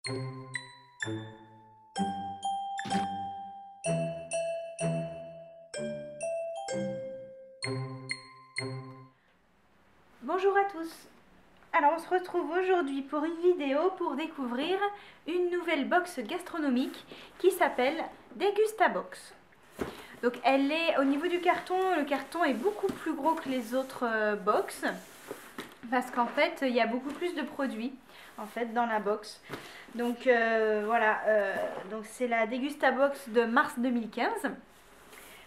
Bonjour à tous. Alors on se retrouve aujourd'hui pour une vidéo pour découvrir une nouvelle box gastronomique qui s'appelle Degustabox. Donc elle est au niveau du carton, le carton est beaucoup plus gros que les autres box parce qu'en fait il y a beaucoup plus de produits en fait dans la box. Donc voilà, donc c'est la Degustabox de mars 2015.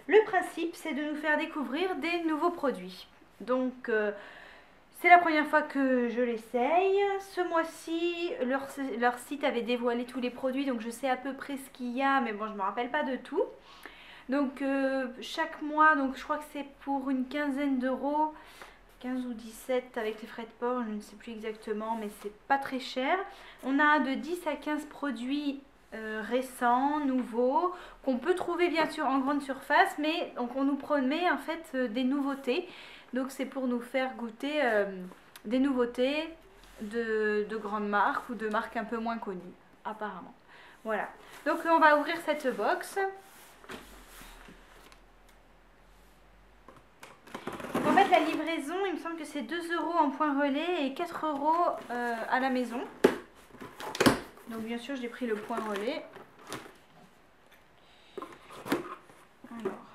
Le principe c'est de nous faire découvrir des nouveaux produits. Donc c'est la première fois que je l'essaye. Ce mois-ci, leur site avait dévoilé tous les produits, donc je sais à peu près ce qu'il y a, mais bon, je ne me rappelle pas de tout. Donc chaque mois, donc je crois que c'est pour une quinzaine d'euros, 15 ou 17 avec les frais de port, je ne sais plus exactement, mais c'est pas très cher. On a de 10 à 15 produits récents, nouveaux, qu'on peut trouver bien sûr en grande surface, mais donc on nous promet en fait des nouveautés. Donc c'est pour nous faire goûter des nouveautés de grandes marques ou de marques un peu moins connues, apparemment. Voilà. Donc on va ouvrir cette box. Donc en fait la livraison, il me semble que c'est 2 € en point relais et 4 € à la maison. Donc bien sûr j'ai pris le point relais. Alors,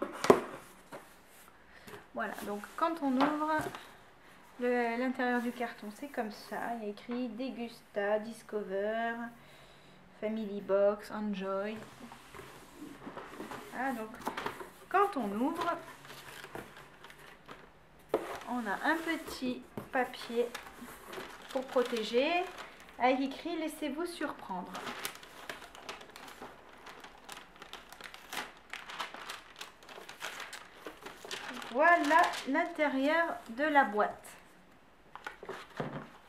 voilà, donc quand on ouvre l'intérieur du carton, c'est comme ça. Il y a écrit Degusta, Discover, Family Box, Enjoy. Voilà, donc quand on ouvre, on a un petit papier pour protéger avec écrit laissez-vous surprendre. Voilà l'intérieur de la boîte.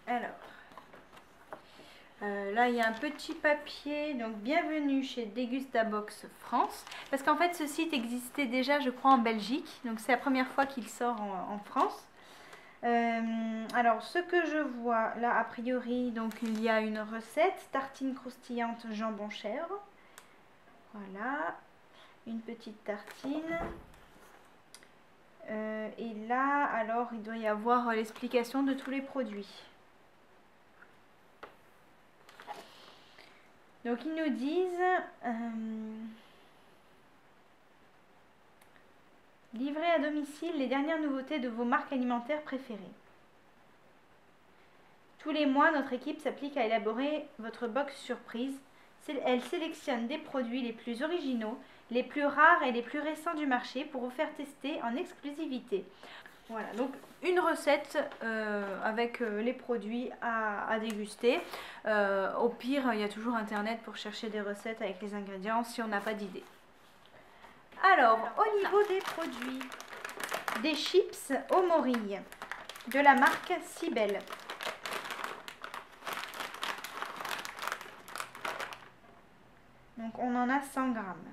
Alors, là il y a un petit papier, donc bienvenue chez Degustabox France, parce qu'en fait ce site existait déjà je crois en Belgique, donc c'est la première fois qu'il sort en France. Alors ce que je vois là a priori, donc il y a une recette, tartine croustillante jambon chèvre, voilà, une petite tartine. Et là alors il doit y avoir l'explication de tous les produits. Donc ils nous disent livrer à domicile les dernières nouveautés de vos marques alimentaires préférées. Tous les mois, notre équipe s'applique à élaborer votre box surprise. Elle sélectionne des produits les plus originaux, les plus rares et les plus récents du marché pour vous faire tester en exclusivité. Voilà, donc une recette avec les produits à déguster. Au pire, il y a toujours internet pour chercher des recettes avec les ingrédients si on n'a pas d'idée. Alors, au niveau des produits, des chips aux morilles de la marque Cybelle. Donc on en a 100 grammes.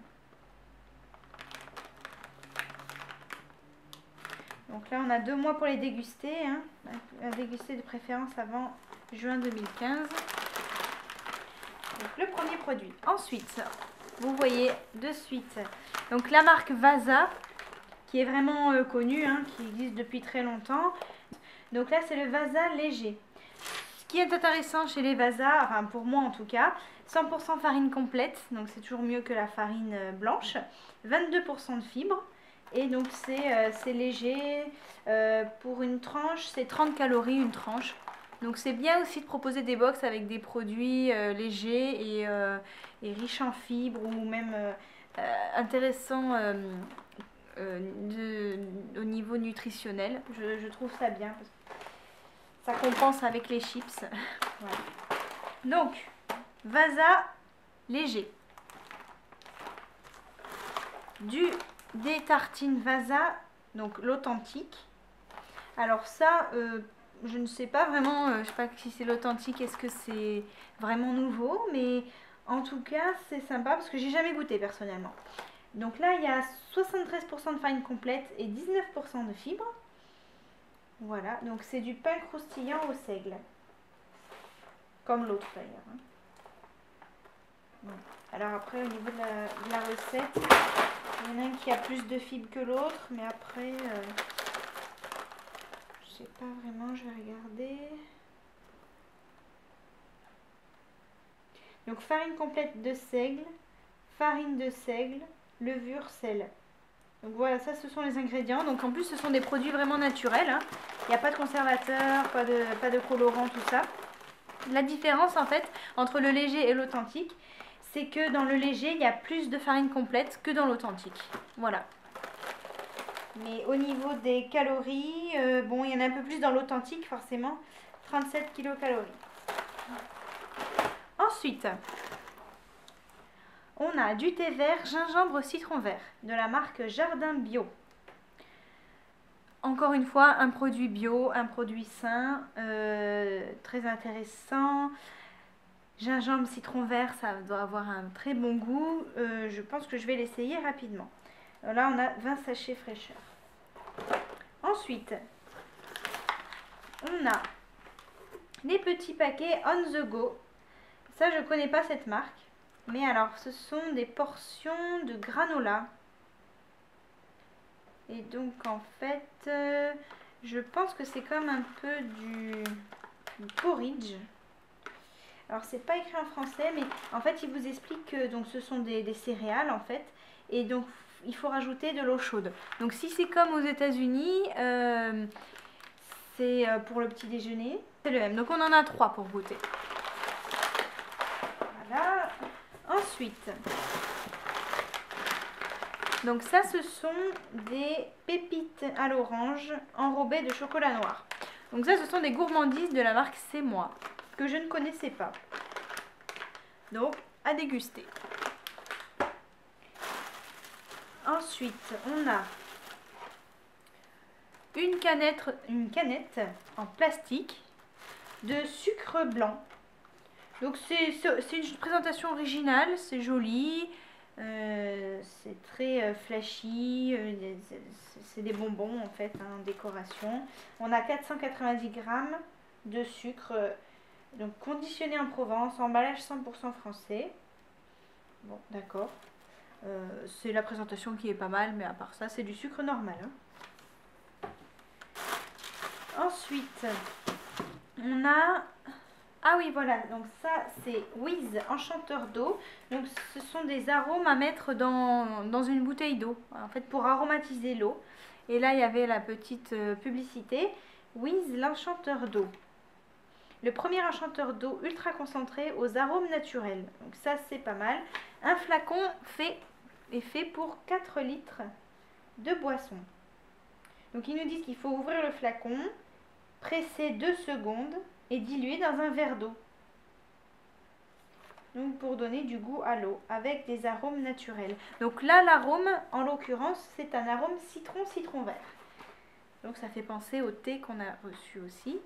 Donc là on a 2 mois pour les déguster, hein, à déguster de préférence avant juin 2015. Donc le premier produit. Ensuite, vous voyez de suite, donc la marque Vasa, qui est vraiment connue, hein, qui existe depuis très longtemps. Donc là c'est le Vasa léger. Ce qui est intéressant chez les Vasa, enfin pour moi en tout cas, 100% farine complète, donc c'est toujours mieux que la farine blanche, 22% de fibres, et donc c'est léger, pour une tranche, c'est 30 calories une tranche. Donc c'est bien aussi de proposer des box avec des produits légers et riches en fibres, ou même intéressants au niveau nutritionnel. Je trouve ça bien, parce que ça compense avec les chips. Voilà. Donc, Vasa léger. Des tartines Vasa, donc l'authentique. Alors ça, je ne sais pas vraiment, je ne sais pas si c'est l'authentique, est-ce que c'est vraiment nouveau, mais en tout cas, c'est sympa parce que j'ai jamais goûté personnellement. Donc là, il y a 73% de farine complète et 19% de fibres. Voilà, donc c'est du pain croustillant au seigle. Comme l'autre d'ailleurs. Bon. Alors après, au niveau de la recette, il y en a un qui a plus de fibres que l'autre, mais après, je sais pas vraiment, je vais regarder. Donc farine complète de seigle, farine de seigle, levure, sel. Donc voilà, ça ce sont les ingrédients. Donc en plus ce sont des produits vraiment naturels, hein. Il n'y a pas de conservateur, pas de colorant, tout ça. La différence en fait entre le léger et l'authentique, c'est que dans le léger il y a plus de farine complète que dans l'authentique. Voilà. Mais au niveau des calories, bon, il y en a un peu plus dans l'authentique forcément, 37 kilocalories. Ensuite, on a du thé vert gingembre citron vert de la marque Jardin Bio. Encore une fois, un produit bio, un produit sain, très intéressant. Gingembre citron vert, ça doit avoir un très bon goût. Je pense que je vais l'essayer rapidement. Là, on a 20 sachets fraîcheur. Ensuite, on a les petits paquets On The Go. Ça, je ne connais pas cette marque. Mais alors, ce sont des portions de granola. Et donc, en fait, je pense que c'est comme un peu du porridge. Alors, c'est pas écrit en français, mais en fait, il vous explique que donc, ce sont des céréales, en fait. Et donc, il faut rajouter de l'eau chaude. Donc, si c'est comme aux États-Unis, c'est pour le petit déjeuner. C'est le même. Donc, on en a 3 pour goûter. Voilà. Ensuite, donc ça, ce sont des pépites à l'orange enrobées de chocolat noir. Donc ça, ce sont des gourmandises de la marque C'est Moi, que je ne connaissais pas. Donc, à déguster. Ensuite, on a une canette en plastique de sucre blanc. Donc c'est une présentation originale, c'est joli, c'est très flashy, c'est des bonbons en fait, hein, en décoration. On a 490 grammes de sucre, donc conditionné en Provence, emballage 100% français. Bon, d'accord. C'est la présentation qui est pas mal, mais à part ça, c'est du sucre normal, hein. Ensuite, on a... Ah oui, voilà, donc ça c'est Wiz Enchanteur d'eau. Donc ce sont des arômes à mettre dans une bouteille d'eau, en fait pour aromatiser l'eau. Et là il y avait la petite publicité, Wiz l'Enchanteur d'eau. Le premier enchanteur d'eau ultra concentré aux arômes naturels. Donc ça c'est pas mal. Un flacon est fait pour 4 litres de boisson. Donc ils nous disent qu'il faut ouvrir le flacon, presser 2 secondes et diluer dans un verre d'eau. Donc pour donner du goût à l'eau avec des arômes naturels. Donc là l'arôme en l'occurrence c'est un arôme citron vert. Donc ça fait penser au thé qu'on a reçu aussi.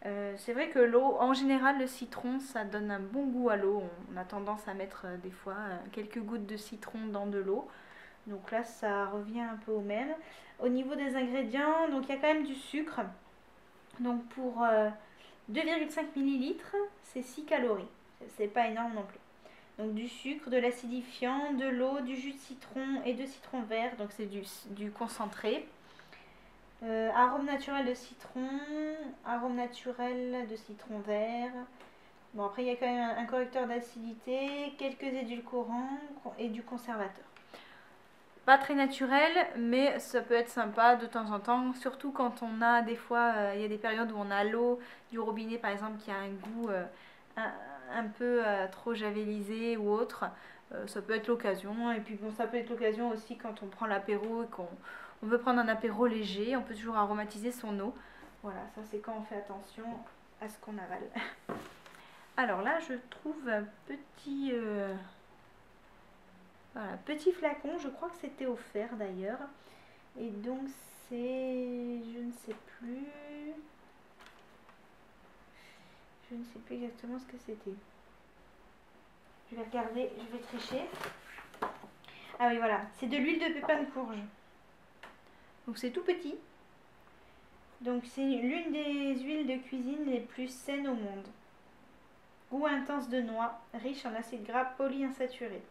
C'est vrai que l'eau, en général le citron ça donne un bon goût à l'eau. On a tendance à mettre des fois quelques gouttes de citron dans de l'eau. Donc là ça revient un peu au même. Au niveau des ingrédients, donc il y a quand même du sucre. Donc pour 2,5 ml, c'est 6 calories. C'est pas énorme non plus. Donc du sucre, de l'acidifiant, de l'eau, du jus de citron et de citron vert. Donc c'est du concentré. Arôme naturel de citron, arôme naturel de citron vert. Bon après il y a quand même un correcteur d'acidité, quelques édulcorants et du conservateur. Pas très naturel, mais ça peut être sympa de temps en temps, surtout quand on a des fois, il y a des périodes où on a l'eau du robinet par exemple qui a un goût un peu trop javélisé ou autre. Ça peut être l'occasion, et puis bon, ça peut être l'occasion aussi quand on prend l'apéro et qu'on veut prendre un apéro léger, on peut toujours aromatiser son eau. Voilà, ça c'est quand on fait attention à ce qu'on avale. Alors là je trouve un petit... Voilà, petit flacon, je crois que c'était offert d'ailleurs. Et donc c'est, je ne sais plus exactement ce que c'était. Je vais regarder, je vais tricher. Ah oui voilà, c'est de l'huile de pépins de courge. Donc c'est tout petit. Donc c'est l'une des huiles de cuisine les plus saines au monde. Goût intense de noix, riche en acides gras polyinsaturés.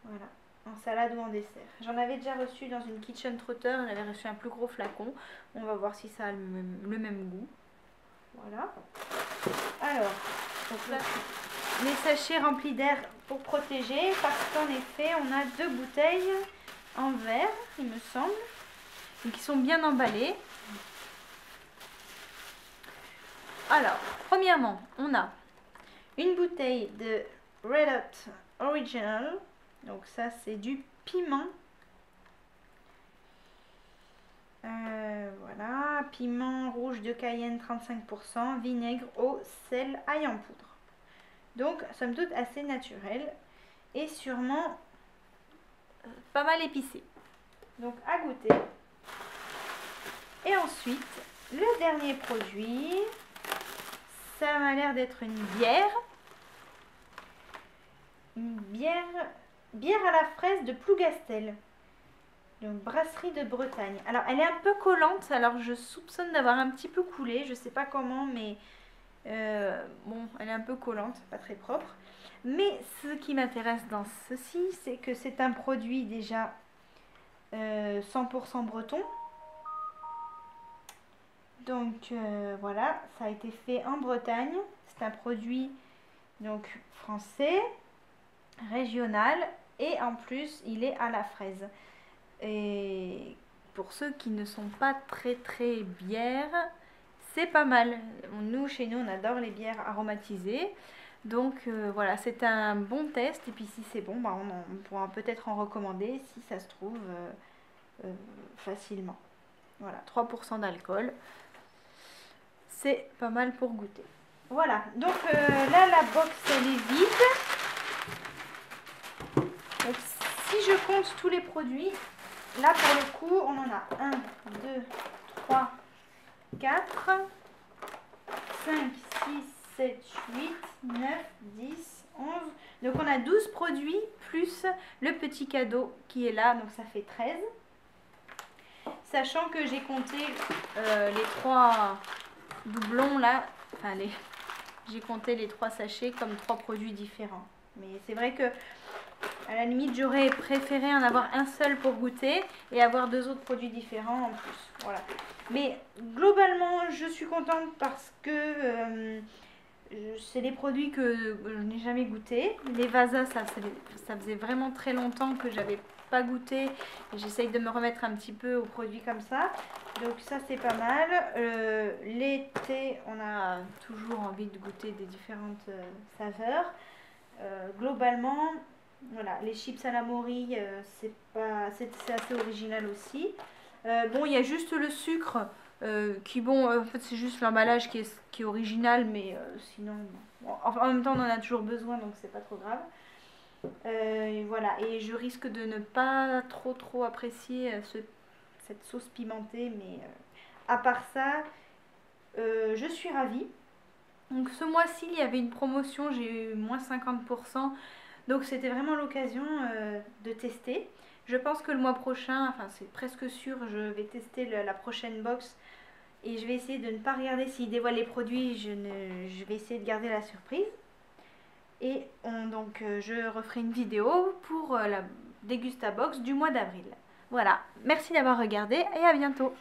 Voilà, en salade ou en dessert. J'en avais déjà reçu dans une Kitchen Trotter, on avait reçu un plus gros flacon. On va voir si ça a le même goût. Voilà. Alors, donc là, les sachets remplis d'air pour protéger, parce qu'en effet, on a 2 bouteilles en verre, il me semble, et qui sont bien emballées. Alors, premièrement, on a une bouteille de Red Hot Original. Donc ça, c'est du piment. Voilà, piment rouge de Cayenne 35%, vinaigre, eau, sel, ail en poudre. Donc, somme toute, assez naturel et sûrement pas mal épicé. Donc, à goûter. Et ensuite, le dernier produit, ça m'a l'air d'être une bière. Une bière à la fraise de Plougastel. Donc, brasserie de Bretagne. Alors, elle est un peu collante. Alors, je soupçonne d'avoir un petit peu coulé. Je sais pas comment, mais bon, elle est un peu collante, pas très propre. Mais ce qui m'intéresse dans ceci, c'est que c'est un produit déjà 100% breton. Donc, voilà, ça a été fait en Bretagne. C'est un produit donc français, régional, et en plus, il est à la fraise. Et pour ceux qui ne sont pas très bières, c'est pas mal. Nous, chez nous, on adore les bières aromatisées. Donc voilà, c'est un bon test. Et puis si c'est bon, bah, on pourra peut-être en recommander si ça se trouve facilement. Voilà, 3% d'alcool. C'est pas mal pour goûter. Voilà, donc là, la box, elle est vide. Donc, si je compte tous les produits, là, pour le coup, on en a 1, 2, 3, 4, 5, 6, 7, 8, 9, 10, 11. Donc, on a 12 produits plus le petit cadeau qui est là. Donc, ça fait 13. Sachant que j'ai compté les 3 doublons là. Enfin, j'ai compté les 3 sachets comme 3 produits différents. Mais c'est vrai que à la limite, j'aurais préféré en avoir un seul pour goûter et avoir 2 autres produits différents en plus. Voilà. Mais globalement, je suis contente parce que c'est des produits que je n'ai jamais goûté. Les Vasa, ça faisait vraiment très longtemps que j'avais pas goûté. Et j'essaye de me remettre un petit peu aux produits comme ça. Donc ça, c'est pas mal. Les thés, on a toujours envie de goûter des différentes saveurs. Globalement... Voilà, les chips à la morille, c'est assez original aussi. Bon, il y a juste le sucre qui, bon, en fait, c'est juste l'emballage qui est original, mais sinon, bon, en même temps, on en a toujours besoin, donc c'est pas trop grave. Et voilà, et je risque de ne pas trop apprécier cette sauce pimentée, mais à part ça, je suis ravie. Donc ce mois-ci, il y avait une promotion, j'ai eu moins 50%. Donc c'était vraiment l'occasion de tester. Je pense que le mois prochain, enfin c'est presque sûr, je vais tester la prochaine box. Et je vais essayer de ne pas regarder s'ils dévoilent les produits. Je vais essayer de garder la surprise. Et donc je referai une vidéo pour la Dégustabox du mois d'avril. Voilà, merci d'avoir regardé et à bientôt.